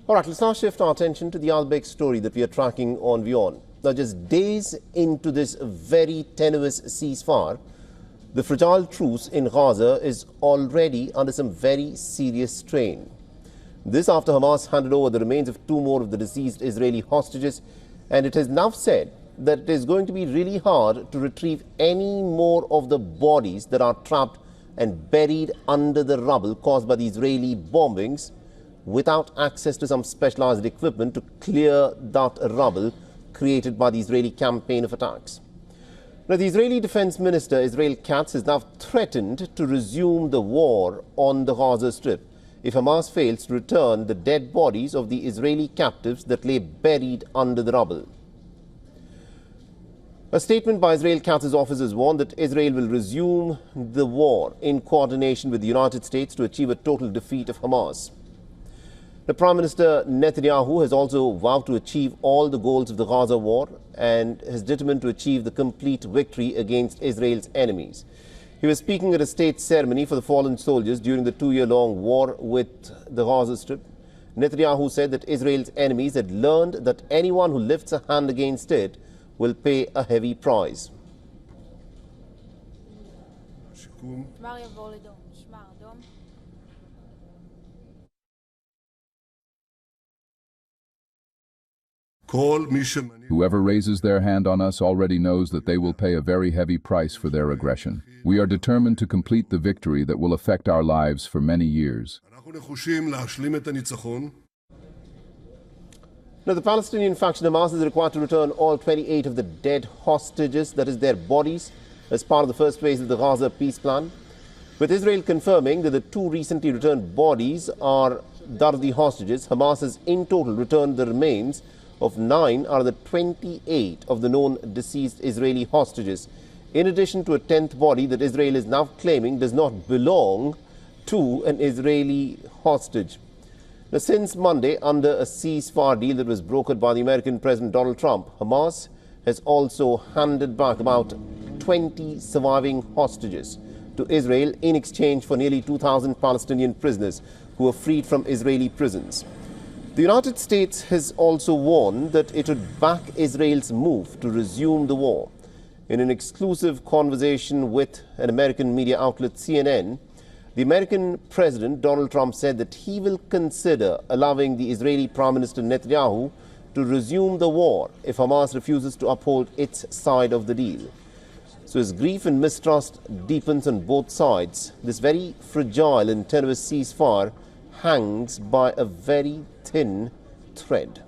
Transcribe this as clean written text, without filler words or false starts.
All right, let's now shift our attention to the Al-Beg story that we are tracking on WION. Now, just days into this very tenuous ceasefire, the fragile truce in Gaza is already under some very serious strain. This after Hamas handed over the remains of two more of the deceased Israeli hostages, and it has now said that it is going to be really hard to retrieve any more of the bodies that are trapped and buried under the rubble caused by the Israeli bombings without access to some specialized equipment to clear that rubble created by the Israeli campaign of attacks. Now, the Israeli Defense Minister, Israel Katz, has now threatened to resume the war on the Gaza Strip if Hamas fails to return the dead bodies of the Israeli captives that lay buried under the rubble. A statement by Israel Katz's officers warned that Israel will resume the war in coordination with the United States to achieve a total defeat of Hamas. The Prime Minister Netanyahu has also vowed to achieve all the goals of the Gaza war and is determined to achieve the complete victory against Israel's enemies. He was speaking at a state ceremony for the fallen soldiers during the two-year-long war with the Gaza Strip. Netanyahu said that Israel's enemies had learned that anyone who lifts a hand against it will pay a heavy price. Whoever raises their hand on us already knows that they will pay a very heavy price for their aggression. We are determined to complete the victory that will affect our lives for many years. Now, the Palestinian faction Hamas is required to return all 28 of the dead hostages, that is, their bodies, as part of the first phase of the Gaza peace plan, with Israel confirming that the two recently returned bodies are that of the hostages. Hamas has in total returned the remains of 9 out of the 28 of the known deceased Israeli hostages, in addition to a 10th body that Israel is now claiming does not belong to an Israeli hostage. Now, since Monday, under a ceasefire deal that was brokered by the American President Donald Trump, Hamas has also handed back about 20 surviving hostages to Israel in exchange for nearly 2,000 Palestinian prisoners who were freed from Israeli prisons. The United States has also warned that it would back Israel's move to resume the war. In an exclusive conversation with an American media outlet, CNN, the American President Donald Trump said that he will consider allowing the Israeli Prime Minister Netanyahu to resume the war if Hamas refuses to uphold its side of the deal. So as grief and mistrust deepens on both sides, this very fragile and tenuous ceasefire hangs by a very thin thread.